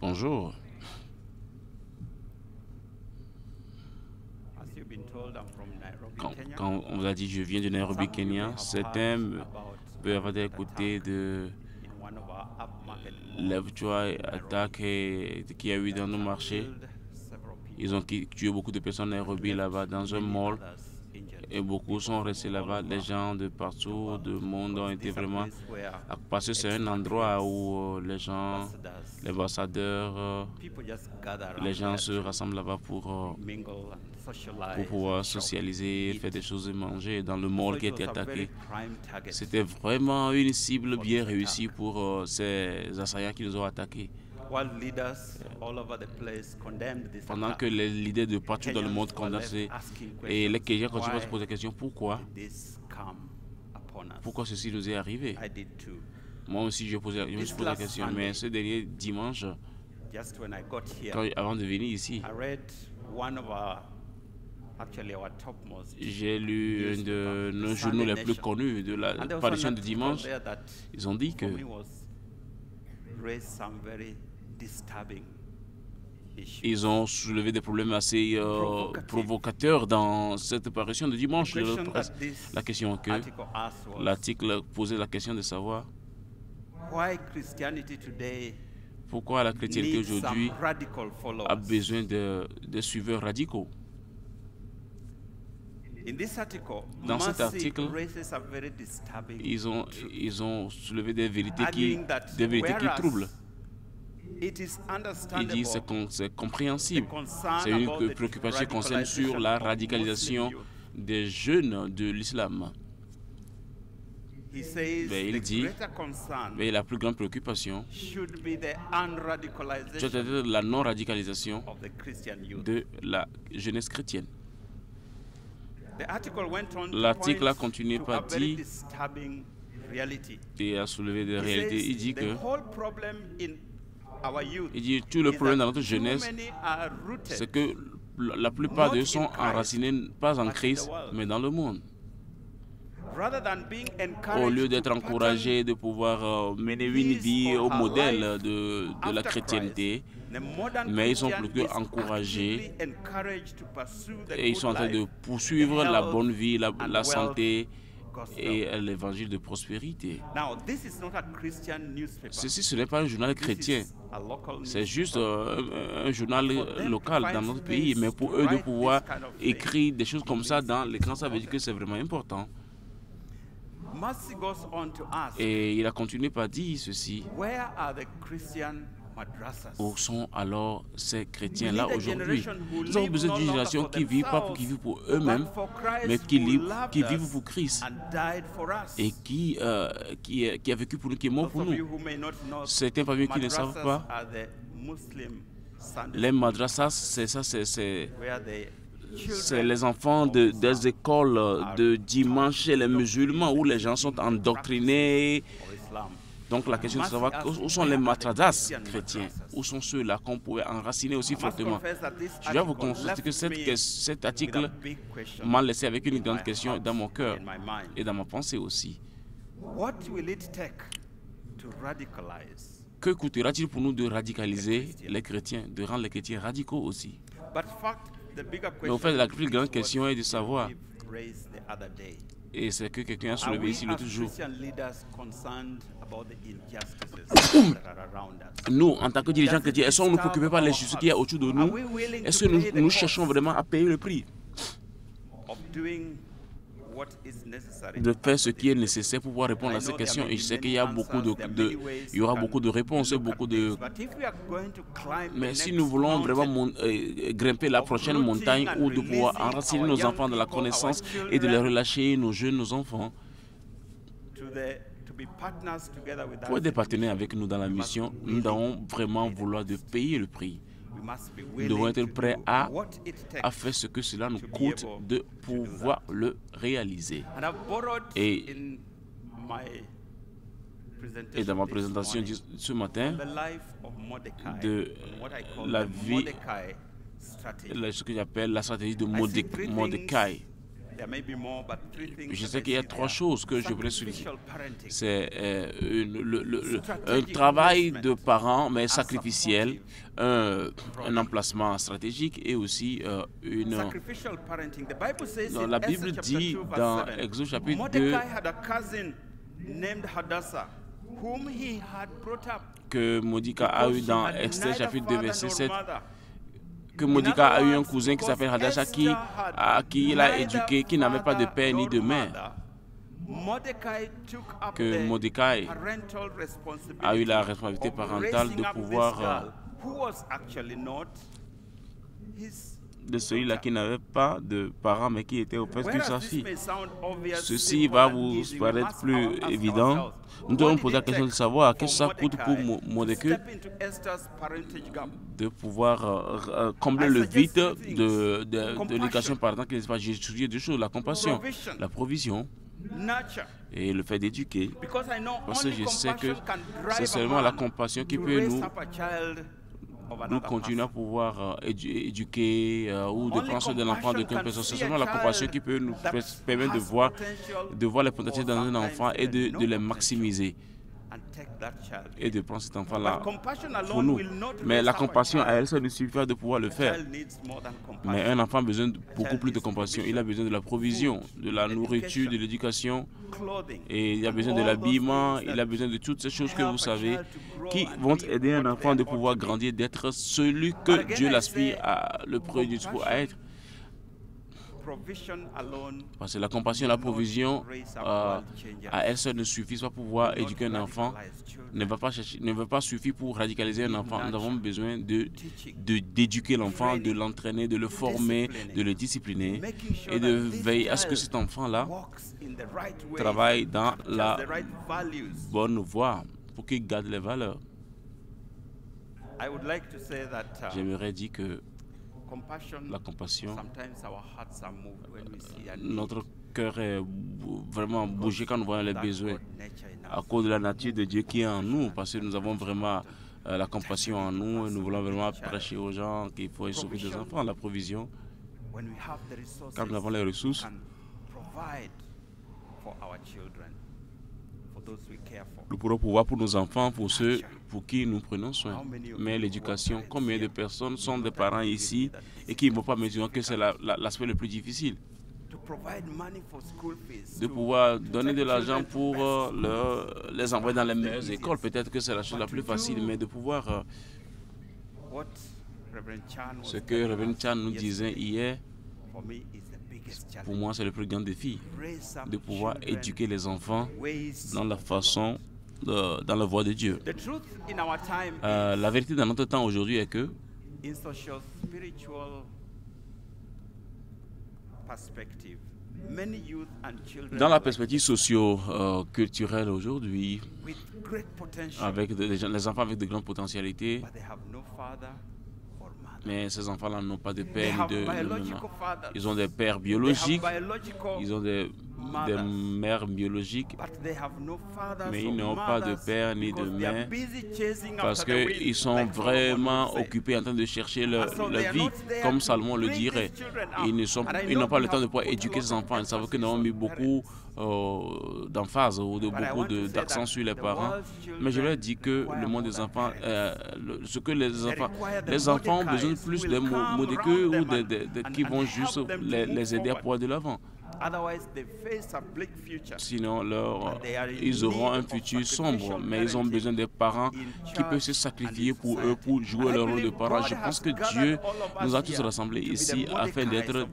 Bonjour. Quand on vous a dit je viens de Nairobi, Kenya, certains peuvent avoir écouté de l'effroyable attaque qu'il y a eu dans nos marchés. Ils ont tué beaucoup de personnes à Nairobi là-bas dans un mall et beaucoup sont restés là-bas. Les gens de partout du monde ont été vraiment... Parce que c'est un endroit où les gens, les ambassadeurs, les gens se rassemblent là-bas pour pouvoir socialiser, faire des choses et manger dans le mall qui a été attaqué. C'était vraiment une cible bien réussie pour ces assaillants qui nous ont attaqués. Pendant que les leaders de partout dans le monde condamnent, et les Kenyans continuent à se poser la question, pourquoi ceci nous est arrivé? Moi aussi, je me suis posé la question, mais ce dernier dimanche, avant de venir ici, j'ai lu un de nos journaux les plus connus de la parution de dimanche. Ils ont dit que ils ont soulevé des problèmes assez provocateurs dans cette parution de dimanche de la presse. La question que l'article posait la question de savoir pourquoi la chrétienté aujourd'hui a besoin de suiveurs radicaux. Dans cet article, ils ont soulevé des vérités qui troublent. Il dit que c'est compréhensible. C'est une préoccupation qui concerne sur la radicalisation des jeunes de l'islam. Mais il dit que la plus grande préoccupation c'est la non-radicalisation de la jeunesse chrétienne. L'article a continué par dire et a soulevé des réalités. Il dit que tout le problème dans notre jeunesse, c'est que la plupart d'eux sont enracinés pas en Christ, mais dans le monde. Au lieu d'être encouragés de pouvoir mener une vie au modèle de la chrétienté, mais ils sont plutôt encouragés et ils sont en train de poursuivre la bonne vie, la santé et l'évangile de prospérité. Ceci, ce n'est pas un journal chrétien, c'est juste un journal local dans notre pays, mais pour eux de pouvoir écrire des choses comme ça dans l'écran, ça veut dire que c'est vraiment important. Et il a continué par dire ceci. Où sont alors ces chrétiens-là aujourd'hui? Nous avons besoin d'une génération qui vit pas pour eux-mêmes, mais qui vivent pour Christ et qui a vécu pour nous, qui est mort pour nous. Certains parmi eux qui ne savent pas, les madrasas, c'est les enfants des écoles de dimanche chez les musulmans où les gens sont endoctrinés. Donc la question est de savoir où sont les madrasas chrétiens, où sont ceux-là qu'on pourrait enraciner aussi fortement. Je dois vous constater que cet article m'a laissé avec une grande question dans mon cœur et dans ma pensée aussi. Que coûtera-t-il pour nous de radicaliser les chrétiens, de rendre les chrétiens radicaux aussi? Mais au fait, la plus grande question est de savoir, et c'est que quelqu'un a soulevé ici l'autre jour. Nous, en tant que dirigeants chrétiens, est-ce qu'on ne nous préoccupe pas des injustices qu'il y a autour de nous? Est-ce que nous cherchons vraiment à payer le prix de faire ce qui est nécessaire pour pouvoir répondre à ces questions? Et je sais qu'il y a il y aura beaucoup de réponses, mais si nous voulons vraiment grimper la prochaine montagne ou de pouvoir enraciner nos enfants dans la connaissance et de les relâcher, nos jeunes, nos enfants, pour être des partenaires avec nous dans la mission, nous devons vraiment vouloir de payer le prix. Nous devons être prêts à faire ce que cela nous coûte de pouvoir le réaliser. Et dans ma présentation ce matin, de la vie, ce que j'appelle la stratégie de Mordecai. Je sais qu'il y a trois choses que je voudrais souligner. C'est un travail de parents, mais sacrificiel, un emplacement stratégique et aussi la Bible dit dans Exode chapitre 2 que Mordecai a eu dans Esther chapitre 2 verset 7 que Mordecai a eu un cousin qui s'appelle Hadassah qui il a éduqué, qui n'avait pas de père ni de mère. Que Mordecai a eu la responsabilité parentale de pouvoir de celui-là qui n'avait pas de parents mais qui était au fait que sa fille. Ceci va vous paraître plus évident. Nous devons poser la question de savoir qu'est-ce que ça coûte pour Mordecai de pouvoir combler le vide de l'éducation parentale qui n'est pas. J'ai étudié deux choses, la compassion, la provision et le fait d'éduquer. Parce que je sais que c'est seulement la compassion qui peut nous continuer à pouvoir éduquer ou de prendre soin d'un enfant de qu'une personne. C'est seulement la compassion qui peut nous permettre de voir les potentiels dans un enfant et de les maximiser et de prendre cet enfant-là pour nous. Mais la compassion à elle seule ne suffit pas de pouvoir le faire. Mais un enfant a besoin de beaucoup plus de compassion. Il a besoin de la provision, de la nourriture, de l'éducation, et il a besoin de l'habillement, il a besoin de toutes ces choses que vous savez qui vont aider un enfant de pouvoir grandir, d'être celui que Dieu l'aspire le premier à être. Parce que la compassion et la provision à elles seules ne suffisent pas pour pouvoir éduquer un enfant, ne va pas suffire pour radicaliser un enfant. Nous avons besoin d'éduquer l'enfant, de l'entraîner, de le former, de le discipliner et de veiller à ce que cet enfant-là travaille dans la bonne voie pour qu'il garde les valeurs. J'aimerais dire que la compassion, notre cœur est vraiment bougé quand nous voyons les besoins à cause de la nature de Dieu qui est en nous, parce que nous avons vraiment la compassion en nous et nous voulons vraiment prêcher aux gens qu'il faut s'occuper des enfants, la provision. Quand nous avons les ressources, nous pourrons pouvoir pour nos enfants, pour ceux pour qui nous prenons soin. Mais l'éducation, combien de personnes sont des parents ici et qui ne vont pas mesurer que c'est l'aspect le plus difficile? De pouvoir donner de l'argent pour les envoyer dans les meilleures écoles, peut-être que c'est la chose la plus facile, mais de pouvoir... ce que Reverend Chan nous disait hier, pour moi, c'est le plus grand défi, de pouvoir éduquer les enfants dans la façon, dans la voie de Dieu. La vérité dans notre temps aujourd'hui est que dans la perspective socio-culturelle aujourd'hui, avec les enfants avec de grandes potentialités, mais ces enfants-là n'ont pas de père ni de maman. Ils ont des pères biologiques, ils ont des mères biologiques, mais ils n'ont pas de père ni de mère parce qu'ils sont vraiment occupés en train de chercher leur vie, comme Salomon le dirait. Ils n'ont pas le temps de pouvoir éduquer ces enfants. Ils savent que nous avons mis beaucoup d'emphase ou beaucoup d'accent sur les parents. Mais je leur dis que le monde des enfants, ce que les enfants ont besoin de plus de Mordecai ou qui vont juste les aider à pouvoir de l'avant. Sinon, ils auront un futur sombre, mais ils ont besoin des parents qui peuvent se sacrifier pour eux, pour jouer leur rôle de parents. Je pense que Dieu nous a tous rassemblés ici afin d'être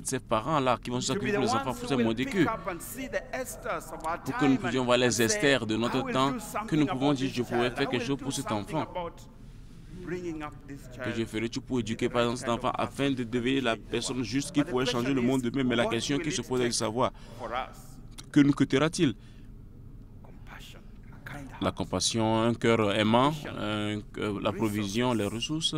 ces parents-là qui vont se sacrifier pour les enfants, pour ces Mordecai, pour que nous puissions voir les Esther de notre temps, que nous pouvons dire je pourrais faire quelque chose pour cet enfant. Que je ferai tout pour éduquer par exemple cet enfant afin de devenir la personne juste qui pourrait changer le monde demain. Mais la question qui se pose est de savoir que nous coûtera-t-il? La compassion, un cœur aimant, la provision, les ressources,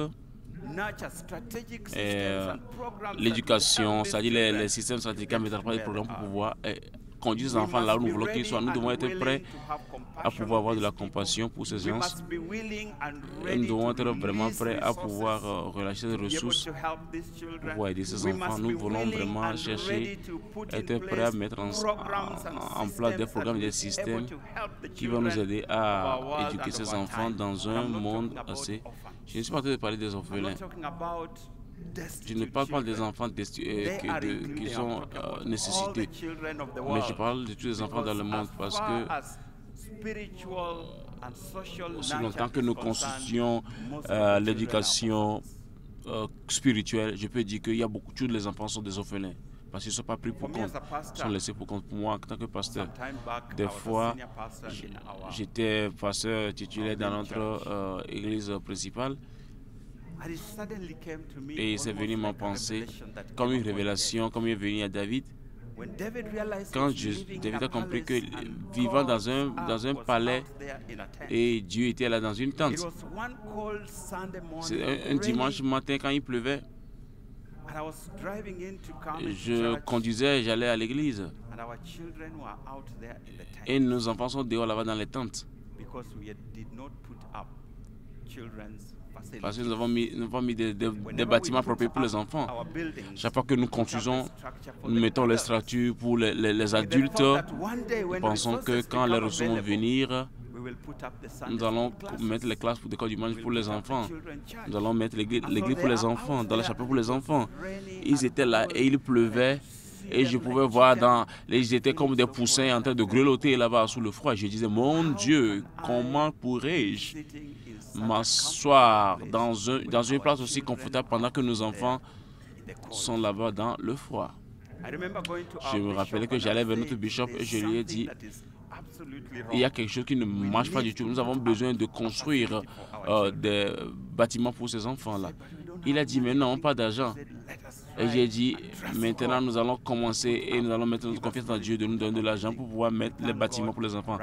l'éducation, c'est-à-dire les systèmes stratégiques, mettre en place des programmes pour pouvoir conduire ces enfants là où nous voulons qu'ils soient. Nous devons être prêts à pouvoir avoir de la compassion pour ces gens. Et nous devons être vraiment prêts à pouvoir relâcher des ressources pour aider ces enfants. Nous voulons vraiment chercher, être prêts à mettre en place des programmes et des systèmes qui vont nous aider à éduquer ces enfants dans un monde assez... Je ne suis pas en train de parler des orphelins. Je ne parle pas des enfants qui sont nécessités, mais je parle de tous les enfants dans le monde parce que aussi longtemps que nous constituons l'éducation spirituelle, je peux dire qu'il y a beaucoup, tous les enfants sont des orphelins. Parce qu'ils ne sont pas pris pour compte, ils sont laissés pour compte. Pour moi, en tant que pasteur, des fois, j'étais pasteur titulaire dans notre église principale. Et c'est venu m'en penser comme une révélation, comme il est venu à David. Quand David a compris que vivant dans un palais et Dieu était là dans une tente. C'est un dimanche matin quand il pleuvait. Je conduisais et j'allais à l'église. Et nos enfants sont dehors là-bas dans les tentes. Parce que nous avons mis des bâtiments appropriés pour les enfants. Chaque fois que nous construisons, nous mettons les structures pour les adultes. Nous pensons que quand les ressources vont venir, nous allons mettre les classes d'école du dimanche pour les enfants. Nous allons mettre l'église pour les enfants, dans la chapelle pour les enfants. Ils étaient là et il pleuvait. Et je pouvais voir ils étaient comme des poussins en train de grelotter là-bas sous le froid. Je disais, mon Dieu, comment pourrais-je m'asseoir dans une place aussi confortable pendant que nos enfants sont là-bas dans le froid? Je me rappelais que j'allais vers notre bishop et je lui ai dit, il y a quelque chose qui ne marche pas du tout. Nous avons besoin de construire des bâtiments pour ces enfants-là. Il a dit, mais non, pas d'argent. Et j'ai dit, maintenant nous allons commencer et nous allons mettre notre confiance en Dieu de nous donner de l'argent pour pouvoir mettre les bâtiments pour les enfants.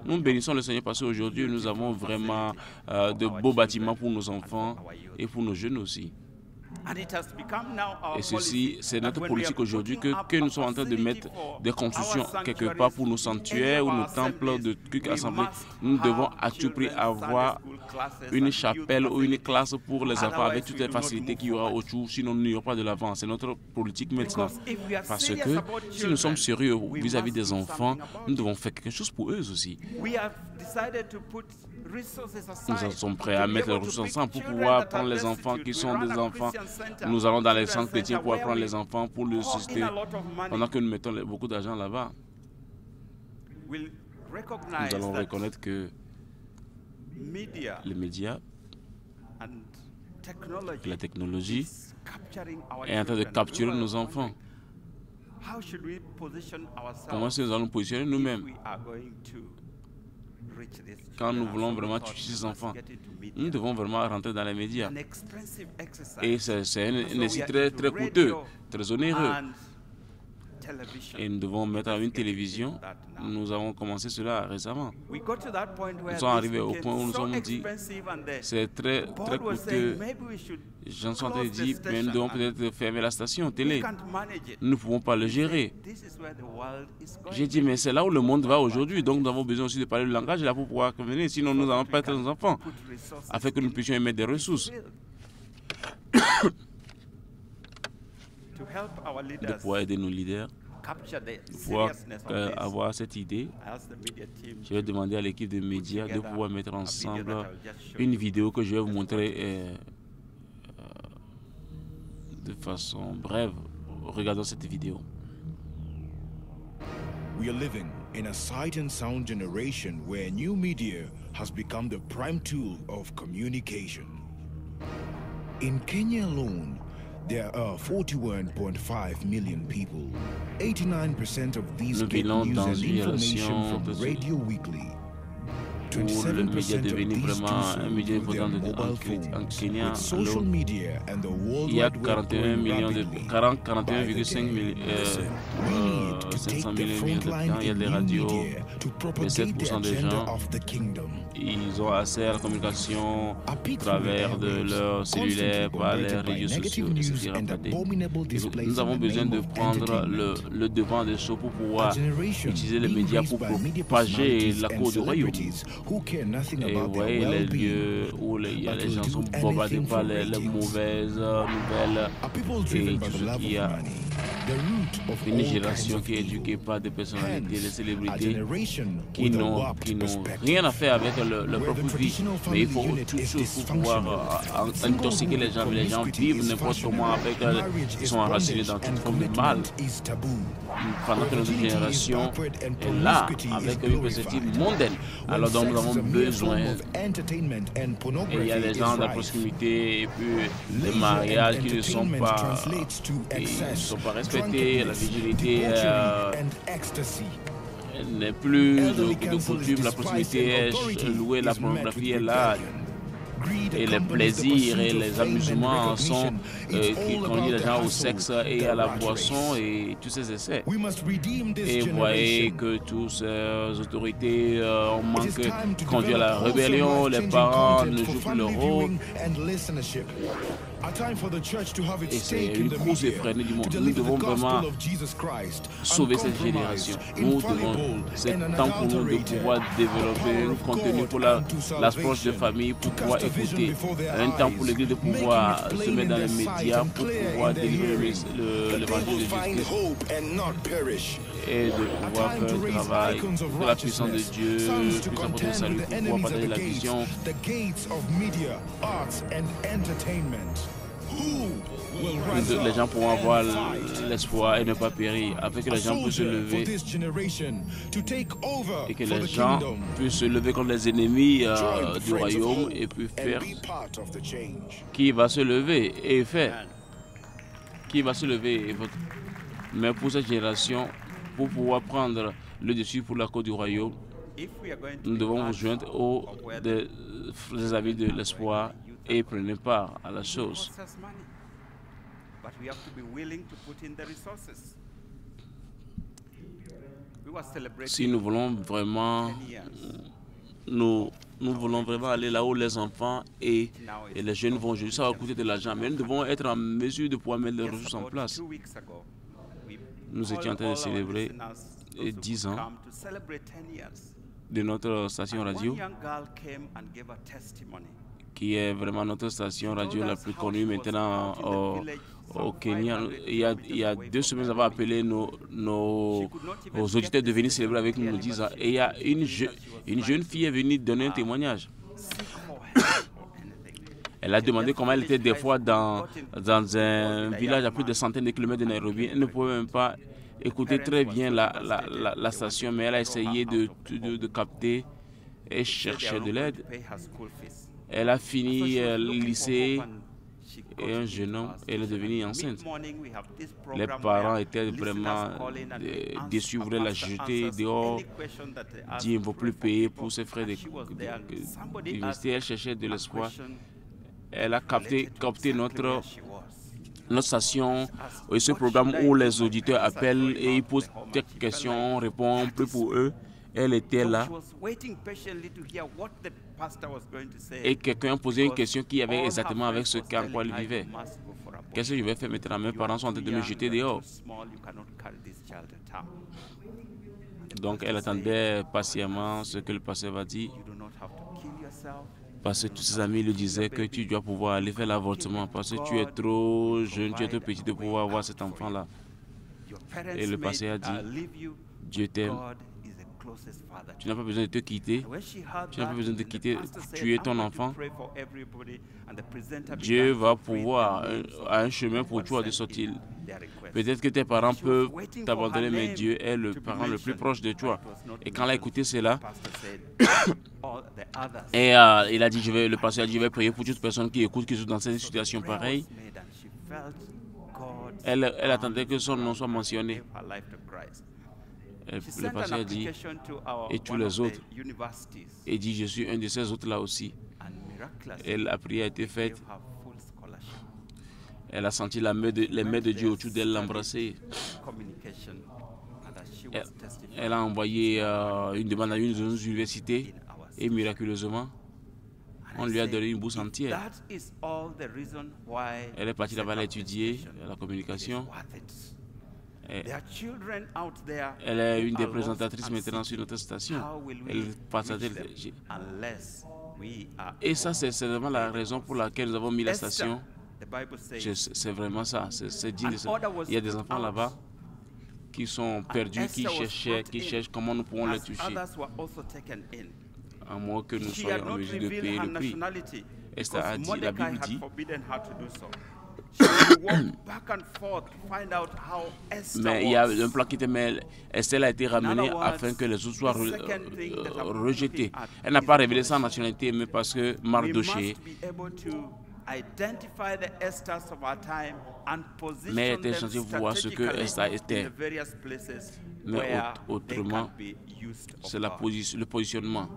Nous bénissons le Seigneur parce qu'aujourd'hui nous avons vraiment de beaux bâtiments pour nos enfants et pour nos jeunes aussi. Et ceci, c'est notre politique aujourd'hui que nous sommes en train de mettre des constructions quelque part pour nos sanctuaires ou nos temples de culte assemblée. Nous devons à tout prix avoir une chapelle ou une classe pour les enfants avec toutes les facilités qu'il y aura autour, sinon nous n'irons pas de l'avant. C'est notre politique maintenant. Parce que si nous sommes sérieux vis-à-vis des enfants, nous devons faire quelque chose pour eux aussi. Nous sommes prêts à mettre les ressources ensemble pour pouvoir prendre les enfants qui sont des enfants. Nous allons dans les centres chrétiens pour prendre les enfants pour le susciter pendant que nous mettons beaucoup d'argent là-bas. Nous allons reconnaître que les médias et la technologie est en train de capturer nos enfants. Comment est-ce que nous allons positionner nous-mêmes quand nous voulons vraiment toucher ces enfants? Nous devons vraiment rentrer dans les médias. Et c'est un exercice très, très coûteux, très onéreux. Et nous devons mettre une télévision. Nous avons commencé cela récemment. Nous sommes arrivés au point où nous sommes dit c'est très, très coûteux. Les gens sont en train de dire, mais nous devons peut-être fermer la station télé. Nous ne pouvons pas le gérer. J'ai dit, mais c'est là où le monde va aujourd'hui. Donc nous avons besoin aussi de parler le langage là pour pouvoir convenir. Sinon nous n'allons pas être nos enfants. Afin que nous puissions y mettre des ressources. De pouvoir aider nos leaders, de pouvoir avoir cette idée. Je vais demander à l'équipe de médias de pouvoir mettre ensemble une vidéo que je vais vous montrer de façon brève. Regardons cette vidéo. We are living in a sight and sound generation where new media has become the prime tool of communication. In Kenya alone, there are 41.5 million people. 89% of these get news and information from Radio Weekly. où le média est devenu vraiment un média important en Kenya. Il y a 41,5 millions d'habitants. Il y a des radios. Et 7% des gens, ils ont accès à la communication à travers de leur cellulaire, par les réseaux sociaux, etc. Nous avons besoin de prendre le devant des choses pour pouvoir utiliser les médias pour propager la cour du royaume. Et vous voyez les lieux où les gens sont bombardés par les mauvaises nouvelles et tout ce qu'il y a. Une génération qui est éduquée par des personnalités, des célébrités qui n'ont rien à faire avec leur propre vie. Mais il faut tout chose pour pouvoir intoxiquer les gens. Les gens vivent n'importe comment avec ils sont enracinés dans toute forme de mal. Pendant que notre génération est là avec une perspective mondaine. Alors donc nous avons besoin. Et il y a des gens de la proximité et puis les mariages qui ne sont pas respectés, la virginité n'est plus de coutume, la proximité est louée, la pornographie est là. Et les plaisirs et les amusements sont qui conduisent les gens au sexe et à la boisson et tous ces essais. Et vous voyez que toutes ces autorités ont manqué de conduire à la rébellion, les parents ne jouent plus leur rôle. Et c'est une course effrénée du monde. Nous devons vraiment sauver cette génération. C'est temps pour nous de pouvoir développer un contenu pour l'approche de famille, pour pouvoir écouter. Un temps pour l'Église de pouvoir se mettre dans les médias pour pouvoir délivrer l'évangile de Jésus et de pouvoir faire le travail de la puissance de Dieu, puissance pour notre salut, pour pouvoir partager la vision. Les gens pourront avoir l'espoir et ne pas périr, afin que les gens puissent se lever et que les gens puissent se lever contre les ennemis du royaume et puis faire. Qui va se lever et faire? Qui va se lever et faire? Mais pour cette génération, pour pouvoir prendre le dessus pour la cause du royaume, nous devons vous joindre des amis de l'espoir et prenez part à la chose. Si nous voulons vraiment, nous voulons vraiment aller là où les enfants et les jeunes vont jouer, ça va coûter de l'argent, mais nous devons être en mesure de pouvoir mettre les ressources en place. Nous étions en train de célébrer 10 ans de notre station radio, qui est vraiment notre station radio la plus connue maintenant au Kenya. Il y a 2 semaines, nous avons appelé nos auditeurs de venir célébrer avec nous 10 ans. Et il y a une jeune fille est venue donner un témoignage. Elle a demandé comment elle était des fois dans un village à plus de centaines de kilomètres de Nairobi. Elle ne pouvait même pas écouter très bien la station, mais elle a essayé de capter et chercher de l'aide. Elle a fini le lycée et un jeune homme, elle est devenue enceinte. Les parents étaient vraiment déçus, voulaient la jeter dehors, dire qu'il ne faut plus payer pour ses frais d'université. Elle cherchait de l'espoir. Elle a capté notre station, ce programme où les auditeurs appellent et ils posent des questions, on répond un peu pour eux. Elle était là et quelqu'un posait une question qui avait exactement avec ce qu'en quoi elle vivait. Qu'est-ce que je vais faire maintenant? Mes parents sont en train de me jeter dehors. Donc elle attendait patiemment ce que le pasteur va dire. Parce que tous ses amis lui disaient que tu dois pouvoir aller faire l'avortement parce que tu es trop jeune, tu es trop petit de pouvoir avoir cet enfant-là. Et le pasteur a dit, Dieu t'aime. Tu n'as pas besoin de te quitter. Tu n'as pas besoin de quitter. Tu es ton enfant. Dieu va pouvoir à un chemin pour toi de sortir. Peut-être que tes parents peuvent t'abandonner, mais Dieu est le parent le plus proche de toi. Et quand elle a écouté cela, et il a dit, le pasteur a dit, je vais prier pour toute personne qui écoute, qui sont dans cette situation pareille. Elle attendait que son nom soit mentionné. Le pasteur a dit, et tous les autres, et dit, je suis un de ces autres-là aussi. Et la prière a été faite. Elle a senti les mains de Dieu autour d'elle l'embrasser. Elle a envoyé une demande à une de nos universités et miraculeusement, on lui a donné une bourse entière. Elle est partie là-bas étudier la communication. Elle est une des présentatrices maintenant sur notre station. Elle partage. Et ça, c'est vraiment la raison pour laquelle nous avons mis la station. C'est vraiment ça. C'est digne de ça. Il y a des enfants là-bas qui sont perdus, qui cherchent comment nous pourrons les toucher. À moins que nous soyons en mesure de payer le prix. Esther a dit, la Bible dit, mais il y a un plan qui était mais Esther a été ramenée afin que les autres soient rejetés. Elle n'a pas révélé sa nationalité, mais parce que Mardoché, mais elle était censée voir ce que Esther était. Mais autrement, c'est le positionnement.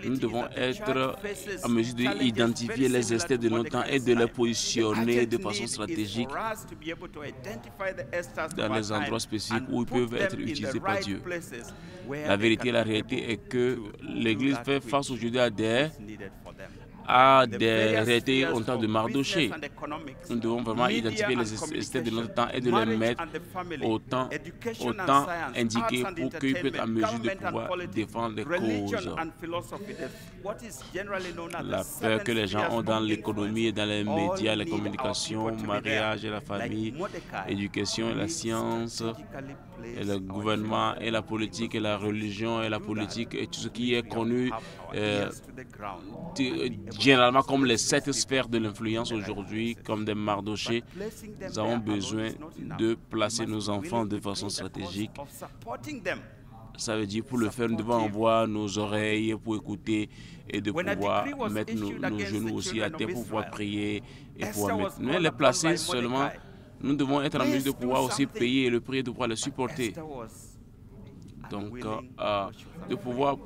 Nous devons être en mesure d'identifier les Esther de notre temps et de les positionner de façon stratégique dans les endroits spécifiques où ils peuvent être utilisés par Dieu. La vérité et la réalité est que l'Église fait face aujourd'hui à des réalités au temps de Mardoché. Nous devons vraiment identifier les Esther de notre temps et de les mettre au temps indiqué pour qu'ils puissent être en mesure de pouvoir défendre les causes. La peur que les gens ont dans l'économie et dans les médias, les communications, le mariage et la famille, l'éducation et la science, et le gouvernement et la politique et la religion et la politique et tout ce qui est connu généralement comme les 7 sphères de l'influence aujourd'hui, comme des Mardochés. Nous avons besoin de placer nos enfants de façon stratégique. Ça veut dire pour le faire, nous devons avoir nos oreilles pour écouter et de pouvoir mettre nos genoux aussi à terre pour pouvoir prier et pouvoir mettre. Mais les placer seulement, nous devons être en mesure de pouvoir aussi payer le prix et de pouvoir les supporter. Donc, de pouvoir,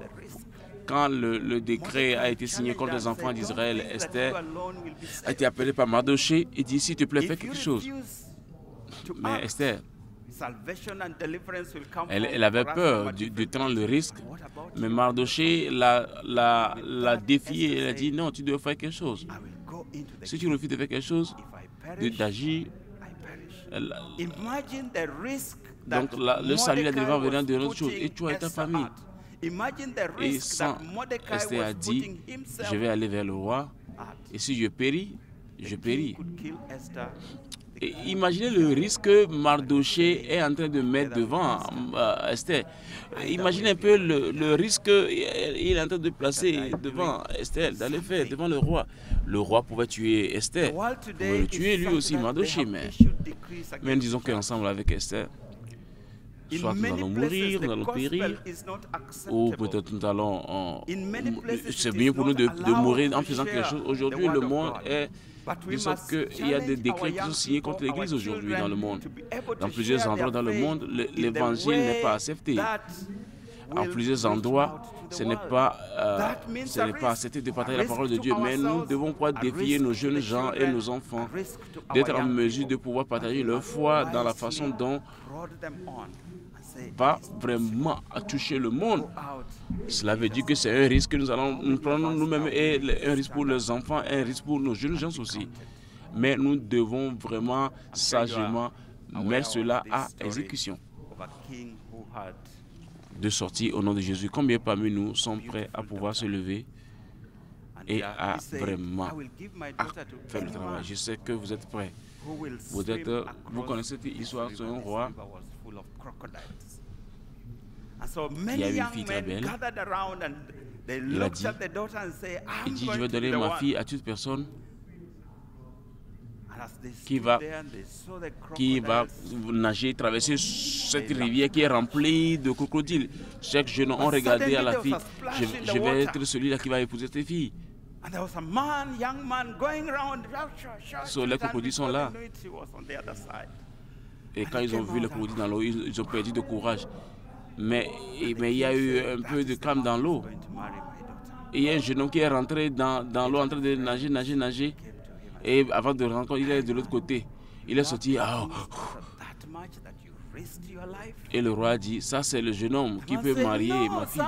quand le décret a été signé contre les enfants d'Israël, Esther a été appelée par Mardoché et dit, s'il te plaît, fais quelque chose. Mais Esther, elle avait peur de prendre le risque, mais Mardoché l'a défié. Elle a dit, non, tu dois faire quelque chose. Si tu refuses de faire quelque chose, d'agir, donc le salut, la délivrance venant de notre chose, et toi et ta famille. Et sans, Esther a dit, je vais aller vers le roi, et si je péris, je péris. Et imaginez le risque que Mardoché est en train de mettre devant Esther. Imaginez un peu le risque qu'il est en train de placer devant Esther, d'aller faire devant le roi. Le roi pouvait tuer Esther, pouvait le tuer lui aussi, Mardoché, mais nous disons qu'ensemble avec Esther, soit nous allons mourir, nous allons périr, ou peut-être nous allons... C'est mieux pour nous de mourir en faisant quelque chose. Aujourd'hui, le monde est... Disons qu'il y a des décrets qui sont signés contre l'Église aujourd'hui dans le monde. Dans plusieurs endroits dans le monde, l'Évangile n'est pas accepté. En plusieurs endroits, ce n'est pas accepté de partager la parole de Dieu. Mais nous devons pouvoir défier nos jeunes gens et nos enfants d'être en mesure de pouvoir partager leur foi dans la façon dont va vraiment à toucher le monde. Cela veut dire que c'est un risque que nous prenons nous-mêmes et un risque pour les enfants, un risque pour nos jeunes gens aussi. Mais nous devons vraiment sagement mettre cela à exécution. De sortir au nom de Jésus. Combien parmi nous sont prêts à pouvoir se lever et à vraiment faire le travail? Je sais que vous êtes prêts. Vous connaissez cette histoire sur un roi. Il y a une fille très belle. Il a dit, je vais donner ma fille à toute personne qui va nager, traverser cette rivière qui est remplie de crocodiles. Chaque jeune ont regardé à la fille, je vais être celui-là qui va épouser tes filles. Les crocodiles sont là. Et quand ils ont vu les crocodiles dans l'eau, ils ont perdu de courage. Mais il y a eu un peu de calme dans l'eau. Et il y a un jeune homme qui est rentré dans l'eau en train de nager. Et avant de rentrer, il est de l'autre côté. Il est sorti. Et le roi a dit, ça c'est le jeune homme qui peut marier ma fille.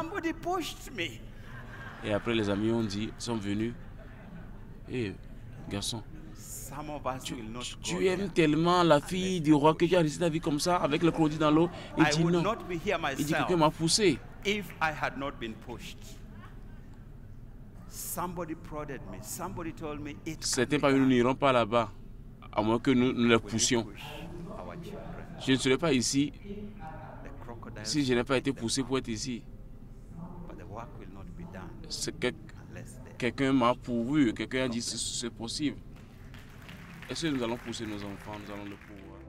Et après les amis sont venus. Et garçon, tu aimes tellement la fille du roi que tu as risqué ta vie comme ça avec le crocodile dans l'eau. Il dit non. Il dit quelqu'un m'a poussé. Certains parmi nous n'iront pas là-bas, à moins que nous les poussions. Je ne serais pas ici si je n'ai pas été poussé pour être ici. Quelqu'un m'a pourvu, quelqu'un a dit c'est possible. Est-ce que nous allons pousser nos enfants, nous allons le pouvoir?